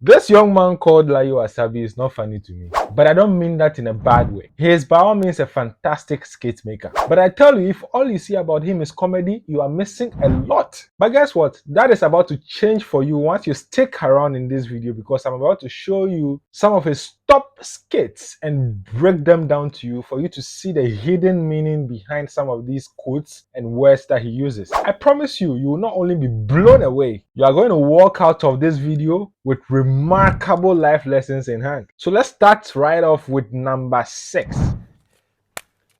This young man called Layiwasabi is not funny to me, but I don't mean that in a bad way. He is by all means a fantastic skate maker. But I tell you, if all you see about him is comedy, you are missing a lot. But guess what? That is about to change for you once you stick around in this video, because I'm about to show you some of his top skates and break them down to you for you to see the hidden meaning behind some of these quotes and words that he uses. I promise you, you will not only be blown away, you are going to walk out of this video with remarkable life lessons in hand. So let's start right off with number 6.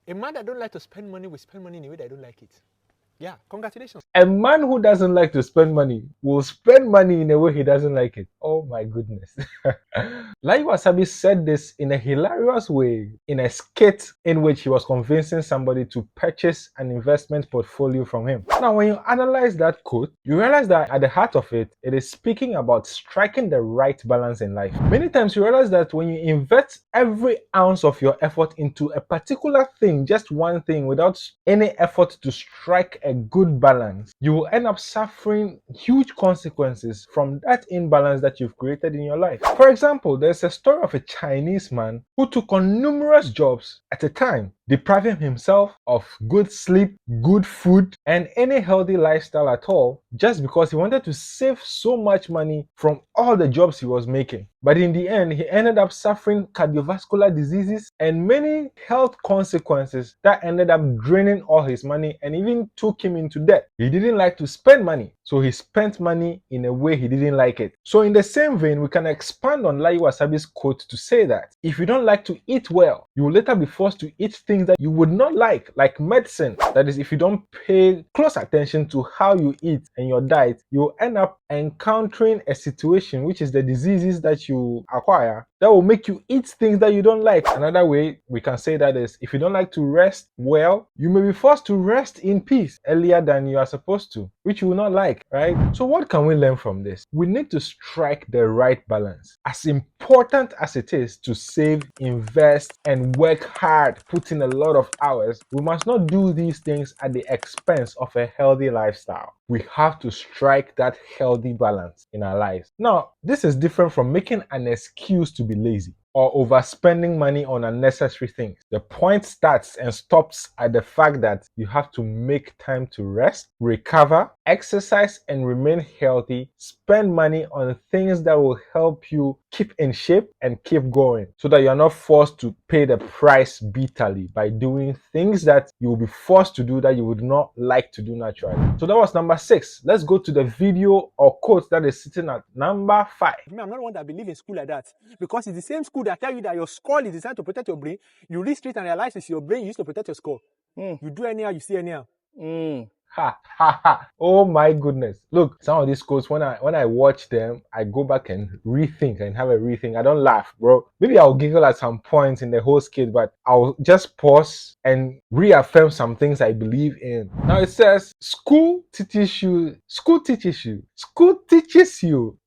A man that don't like to spend money will spend money in a way that I don't like it. Yeah, congratulations. A man who doesn't like to spend money will spend money in a way he doesn't like it. Oh my goodness. Layiwasabi said this in a hilarious way in a skit in which he was convincing somebody to purchase an investment portfolio from him. Now, when you analyze that quote, you realize that at the heart of it, it is speaking about striking the right balance in life. Many times you realize that when you invest every ounce of your effort into a particular thing, just one thing, without any effort to strike a good balance, you will end up suffering huge consequences from that imbalance that you've created in your life. For example, there's a story of a Chinese man who took on numerous jobs at a time, depriving himself of good sleep, good food, and any healthy lifestyle at all, just because he wanted to save so much money from all the jobs he was making. But in the end, he ended up suffering cardiovascular diseases and many health consequences that ended up draining all his money and even took him into debt. He didn't like to spend money, so he spent money in a way he didn't like it. So in the same vein, we can expand on Layiwasabi's quote to say that if you don't like to eat well, you will later be forced to eat things that you would not like medicine. That is, if you don't pay close attention to how you eat and your diet, you will end up encountering a situation, which is the diseases that you acquire, that will make you eat things that you don't like. Another way we can say that is, if you don't like to rest well, you may be forced to rest in peace earlier than you are supposed to, which you will not like, right? So what can we learn from this? We need to strike the right balance. As important as it is to save, invest, and work hard, put in a lot of hours, we must not do these things at the expense of a healthy lifestyle. We have to strike that healthy balance in our lives. Now, this is different from making an excuse to be lazy or overspending money on unnecessary things. The point starts and stops at the fact that you have to make time to rest, recover, exercise, and remain healthy. Spend money on things that will help you keep in shape and keep going, so that you're not forced to pay the price bitterly by doing things that you will be forced to do that you would not like to do naturally. So that was number 6. Let's go to the video or quote that is sitting at number 5. I'm not the one that believes in school like that, because it's the same school that tell you that your skull is designed to protect your brain. You read straight and realize it's your brain used to protect your skull. You do anyhow, you see anyhow. Ha ha ha. Oh my goodness. Look, some of these quotes, when I watch them, I go back and rethink and have a rethink. I don't laugh, bro. Maybe I'll giggle at some points in the whole skit, but I'll just pause and reaffirm some things I believe in. Now it says, school teaches you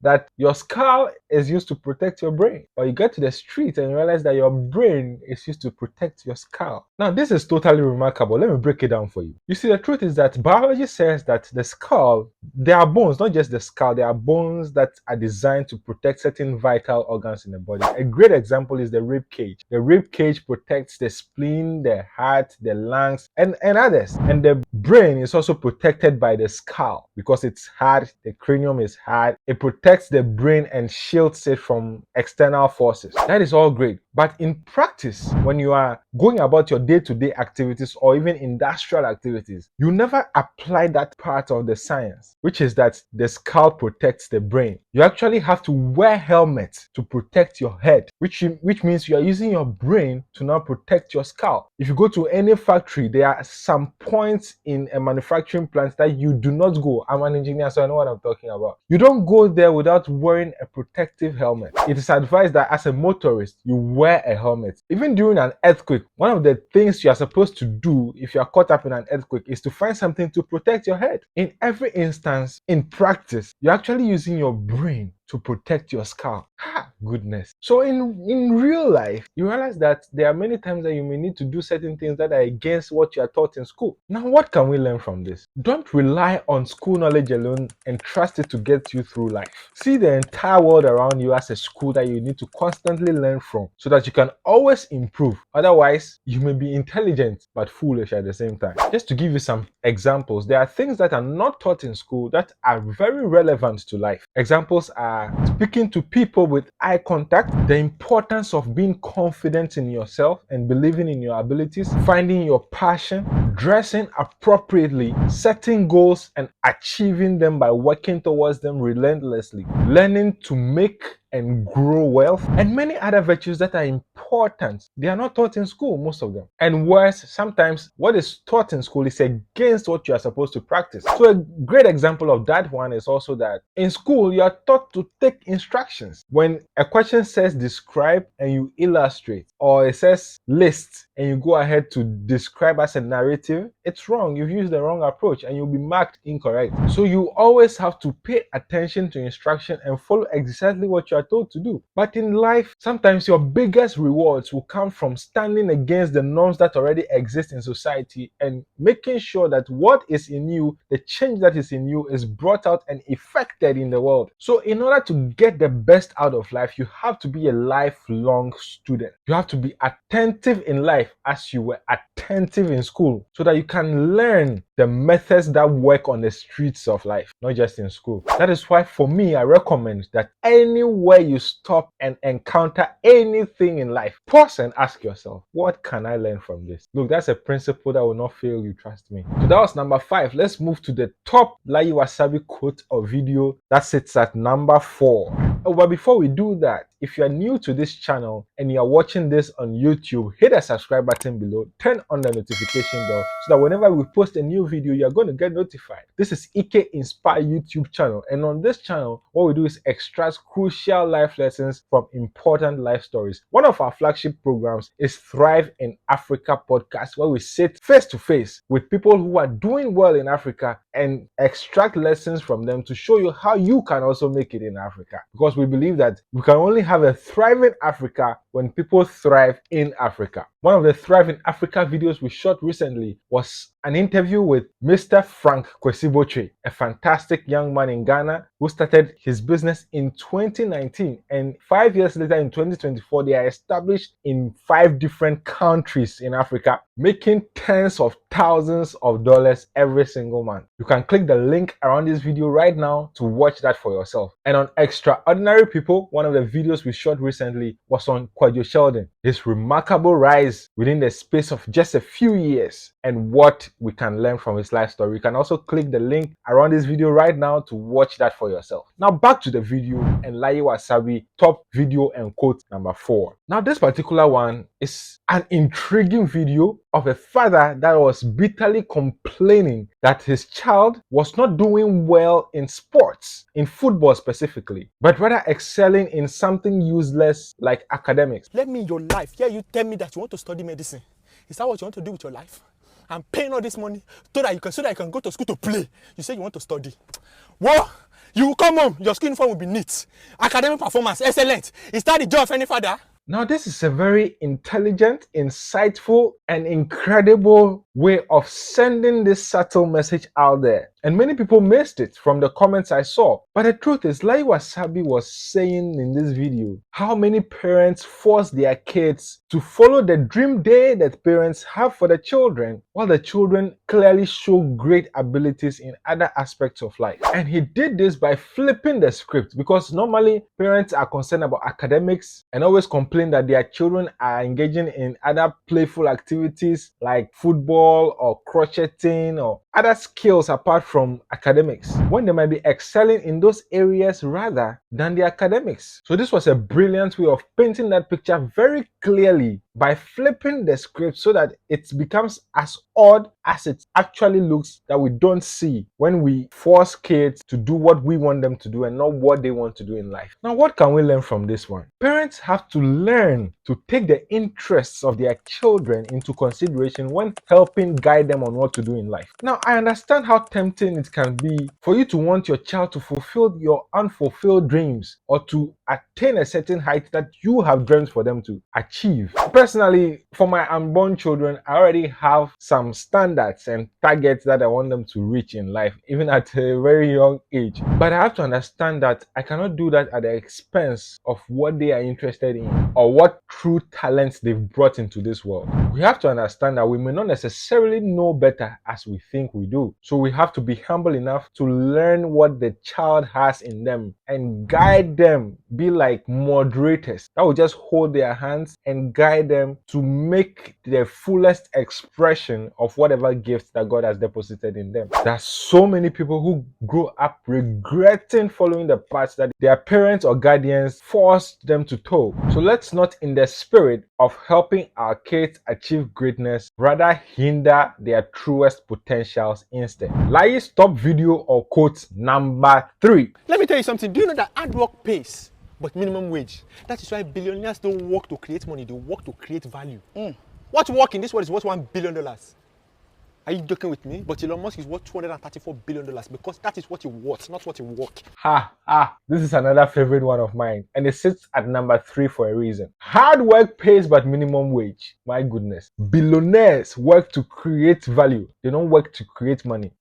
that your skull is used to protect your brain. But you get to the street and realize that your brain is used to protect your skull. Now this is totally remarkable. Let me break it down for you. You see, the truth is that biology says that the skull, there are bones, not just the skull, there are bones that are designed to protect certain vital organs in the body. A great example is the rib cage. The rib cage protects the spleen, the heart, the lungs, and others. And the brain is also protected by the skull because it's hard, the cranium is hard. It protects the brain and shields it from external forces. That is all great. But in practice, when you are going about your day-to-day activities or even industrial activities, you never apply that part of the science, which is that the skull protects the brain. You actually have to wear helmets to protect your head, which means you are using your brain to now protect your skull. If you go to any factory, there are some points in a manufacturing plant that you do not go. I'm an engineer, so I know what I'm talking about. You don't go there without wearing a protective helmet. It is advised that as a motorist, you wear a helmet. Even during an earthquake, one of the things you are supposed to do if you are caught up in an earthquake is to find something to protect your head. In every instance, in practice, you're actually using your brain to protect your skull. goodness. So in real life, you realize that there are many times that you may need to do certain things that are against what you are taught in school. Now, what can we learn from this? Don't rely on school knowledge alone and trust it to get you through life. See the entire world around you as a school that you need to constantly learn from so that you can always improve. Otherwise, you may be intelligent but foolish at the same time. Just to give you some examples, there are things that are not taught in school that are very relevant to life. Examples are speaking to people with eye contact, the importance of being confident in yourself and believing in your abilities, finding your passion, dressing appropriately, setting goals and achieving them by working towards them relentlessly, learning to make and grow wealth, and many other virtues that are important. They are not taught in school, most of them. And worse, sometimes what is taught in school is against what you are supposed to practice. So a great example of that one is also that in school, you are taught to take instructions. When a question says describe and you illustrate, or it says list and you go ahead to describe as a narrative, it's wrong. You've used the wrong approach and you'll be marked incorrect. So you always have to pay attention to instruction and follow exactly what you are told to do. But in life, sometimes your biggest rewards will come from standing against the norms that already exist in society and making sure that what is in you, the change that is in you, is brought out and effected in the world. So in order to get the best out of life, you have to be a lifelong student. You have to be attentive in life as you were attentive in school so that you can learn the methods that work on the streets of life, not just in school. That is why for me, I recommend that anywhere you stop and encounter anything in life, pause and ask yourself, what can I learn from this? Look, that's a principle that will not fail you, trust me. So that was number 5. Let's move to the top Layiwasabi quote or video that sits at number 4. Oh, but before we do that, if you are new to this channel and you are watching this on YouTube, hit the subscribe button below, turn on the notification bell so that whenever we post a new video, you are going to get notified. This is Eqay Inspire YouTube channel, and on this channel, what we do is extract crucial life lessons from important life stories. One of our flagship programs is Thrive in Africa podcast, where we sit face to face with people who are doing well in Africa and extract lessons from them to show you how you can also make it in Africa. Because we believe that we can only have a thriving Africa when people thrive in Africa. One of the Thrive in Africa videos we shot recently was an interview with Mr. Frank Kwesiboche, a fantastic young man in Ghana who started his business in 2019, and 5 years later in 2024 they are established in 5 different countries in Africa, making tens of thousands of dollars every single month. You can click the link around this video right now to watch that for yourself. And on Extraordinary People, one of the videos we shot recently was on Kwadwo Sheldon, his remarkable rise within the space of just a few years and what we can learn from his life story. You can also click the link around this video right now to watch that for yourself. Now back to the video and Layiwasabi top video and quote number 4. Now this particular one is an intriguing video of a father that was bitterly complaining that his child was not doing well in sports, in football specifically, but rather excelling in something useless like academics. Let me in your life hear you tell me that you want to study medicine. Is that what you want to do with your life? I'm paying all this money so that you can go to school to play. You say you want to study. What? You will come home, your school uniform will be neat. Academic performance, excellent. Is that the job of any father? Now, this is a very intelligent, insightful, and incredible way of sending this subtle message out there. And many people missed it from the comments I saw. But the truth is, Layiwasabi was saying in this video how many parents force their kids to follow the dream day that parents have for the children, while the children clearly show great abilities in other aspects of life. And he did this by flipping the script, because normally parents are concerned about academics and always complain that their children are engaging in other playful activities like football or crocheting or other skills apart from academics, when they might be excelling in those areas rather than the academics. So this was a brilliant way of painting that picture very clearly by flipping the script so that it becomes as odd as it actually looks, that we don't see when we force kids to do what we want them to do and not what they want to do in life. Now, what can we learn from this one? Parents have to learn to take the interests of their children into consideration when helping guide them on what to do in life. Now, I understand how tempting it can be for you to want your child to fulfill your unfulfilled dreams or to attain a certain height that you have dreamt for them to achieve. Personally, for my unborn children, I already have some standards and targets that I want them to reach in life, even at a very young age. But I have to understand that I cannot do that at the expense of what they are interested in or what true talents they've brought into this world. We have to understand that we may not necessarily know better as we think we do. So we have to be humble enough to learn what the child has in them and guide them, be like moderators that will just hold their hands and guide them to make the fullest expression of whatever gifts that God has deposited in them. There are so many people who grow up regretting following the paths that their parents or guardians forced them to toe. So let's not, in the spirit of helping our kids achieve greatness, rather hinder their truest potentials instead. Layi, stop video or quote number 3. Let me tell you something. Do you know that hard work pays, but minimum wage? That is why billionaires don't work to create money, they work to create value. What work in this world is worth $1 billion? Are you joking with me? But Elon Musk is worth $234 billion because that is what he worth, not what he work. This is another favorite one of mine, and it sits at number 3 for a reason. Hard work pays but minimum wage. My goodness. Billionaires work to create value. They don't work to create money.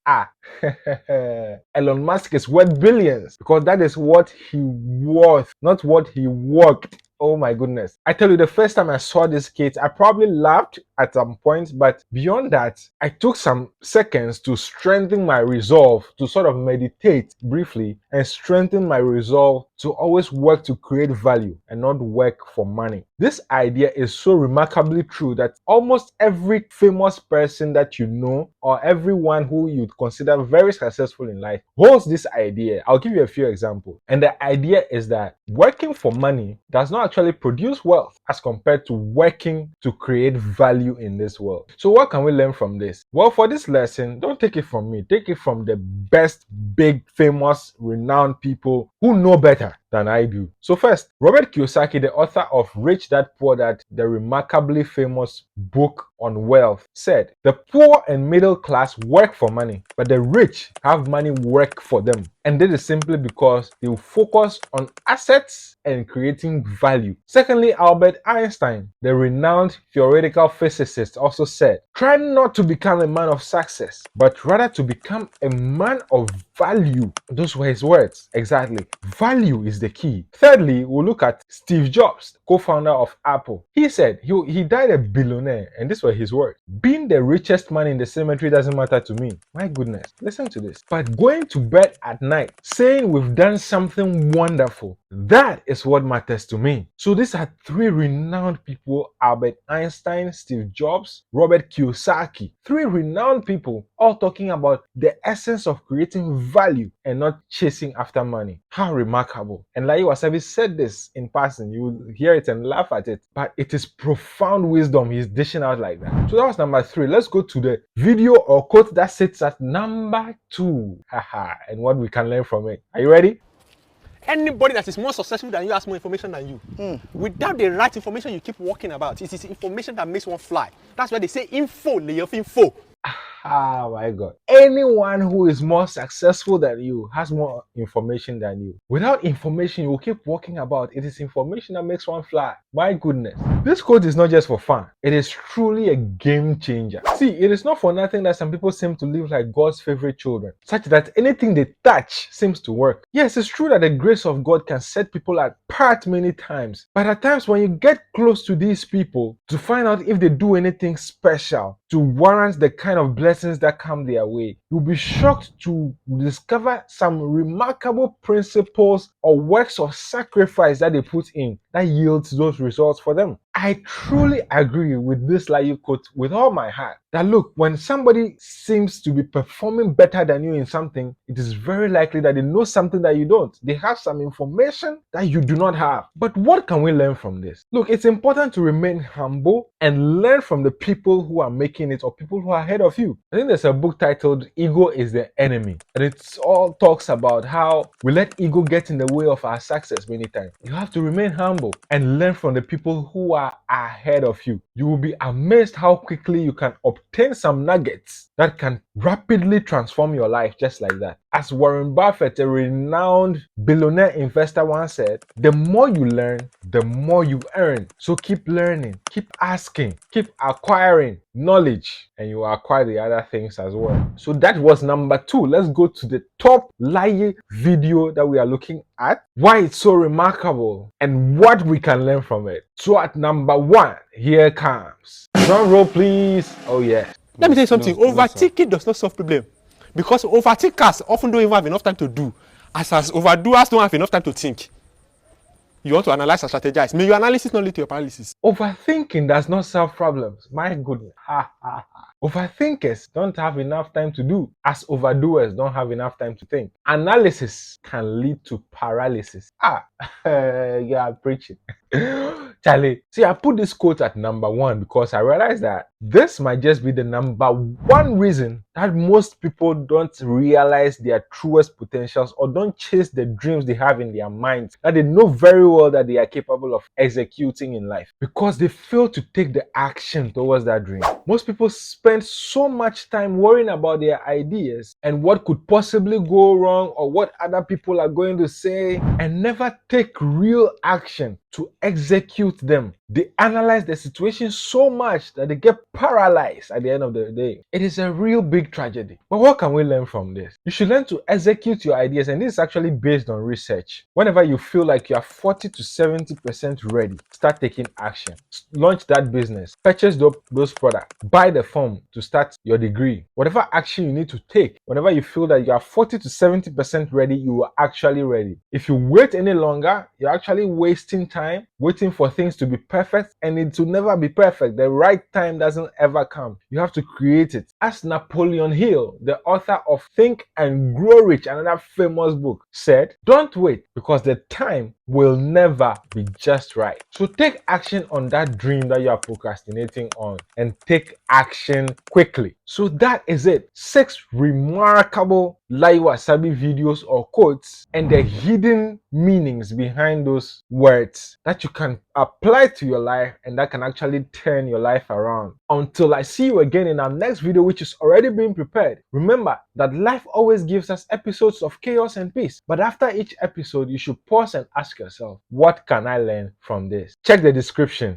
Elon Musk is worth billions because that is what he worth, not what he worked. Oh my goodness. I tell you, the first time I saw this kid, I probably laughed at some points, but beyond that, I took some seconds to strengthen my resolve, to sort of meditate briefly and strengthen my resolve to always work to create value and not work for money. This idea is so remarkably true that almost every famous person that you know or everyone who you'd consider very successful in life holds this idea. I'll give you a few examples. And the idea is that working for money does not actually produce wealth as compared to working to create value in this world. So what can we learn from this? Well, for this lesson, don't take it from me. Take it from the best, big, famous, renowned people who know better than I do. So first, Robert Kiyosaki, the author of Rich Dad Poor Dad, the remarkably famous book on wealth, said, "The poor and middle class work for money, but the rich have money work for them. And this is simply because they will focus on assets and creating value." Secondly, Albert Einstein, the renowned theoretical physicist, also said, "Try not to become a man of success, but rather to become a man of value." Those were his words. Exactly. Value is the key. Thirdly, we'll look at Steve Jobs, co-founder of Apple. He said he died a billionaire, and these were his words. "Being the richest man in the cemetery doesn't matter to me." My goodness, listen to this. "But going to bed at night saying we've done something wonderful, that is what matters to me." So these are 3 renowned people: Albert Einstein, Steve Jobs, Robert Kiyosaki. 3 renowned people all talking about the essence of creating value and not chasing after money. How remarkable. And Layiwasabi said this in passing. You will hear it and laugh at it, but it is profound wisdom he's dishing out like that. So that was number 3. Let's go to the video or quote that sits at number 2. And what we can learn from it. Are you ready? Anybody that is more successful than you has more information than you. Without the right information you keep walking about, it is information that makes one fly. That's why they say info, lay of info. My God. Anyone who is more successful than you has more information than you. Without information, you will keep walking about. It is information that makes one fly. My goodness. This quote is not just for fun. It is truly a game changer. See, it is not for nothing that some people seem to live like God's favorite children, such that anything they touch seems to work. Yes, it's true that the grace of God can set people apart many times, but at times when you get close to these people to find out if they do anything special to warrant the kind of blessings that come their way, you'll be shocked to discover some remarkable principles or works of sacrifice that they put in that yields those results for them. I truly agree with this Layi quote with all my heart that look, when somebody seems to be performing better than you in something, it is very likely that they know something that you don't. They have some information that you do not have. But what can we learn from this? Look, it's important to remain humble and learn from the people who are making it or people who are ahead of you. I think there's a book titled Ego is the Enemy, and it all talks about how we let ego get in the way of our success many times. You have to remain humble and learn from the people who are far ahead of you. You will be amazed how quickly you can obtain some nuggets that can rapidly transform your life just like that. As Warren Buffett, a renowned billionaire investor, once said, the more you learn, the more you earn. So keep learning, keep asking, keep acquiring knowledge, and you will acquire the other things as well. So that was number 2. Let's go to the top lie video that we are looking at, why it's so remarkable, and what we can learn from it. So at number 1, here comes. Drum roll, please. Oh yeah. Let me tell you something. Overthinking does not solve problem, because overthinkers often don't even have enough time to do, as overdoers don't have enough time to think. You want to analyze and strategize. May your analysis not lead to your paralysis. Overthinking does not solve problems. My goodness. Overthinkers don't have enough time to do, as overdoers don't have enough time to think. Analysis can lead to paralysis. Yeah, preaching. Charlie, see, I put this quote at number 1 because I realized that this might just be the number 1 reason that most people don't realize their truest potentials or don't chase the dreams they have in their minds that they know very well that they are capable of executing in life, because they fail to take the action towards that dream. Most people spend so much time worrying about their ideas and what could possibly go wrong or what other people are going to say, and never take real action to execute them. They analyze the situation so much that they get paralyzed at the end of the day. It is a real big tragedy. But what can we learn from this? You should learn to execute your ideas, and this is actually based on research. Whenever you feel like you are 40 to 70% ready, start taking action. Launch that business, purchase those products, buy the form to start your degree. Whatever action you need to take, whenever you feel that you are 40 to 70% ready, you are actually ready. If you wait any longer, you're actually wasting time, waiting for things to be perfect, and it will never be perfect. The right time doesn't ever come. You have to create it. As Napoleon Hill, the author of Think and Grow Rich, another famous book, said, don't wait, because the time will never be just right. So take action on that dream that you are procrastinating on, and take action quickly. So that is it. 6 remarkable Layiwasabi videos or quotes, and the hidden meanings behind those words that you can apply to your life and that can actually turn your life around. Until I see you again in our next video, which is already being prepared, remember that life always gives us episodes of chaos and peace. But after each episode, you should pause and ask yourself, what can I learn from this? Check the description.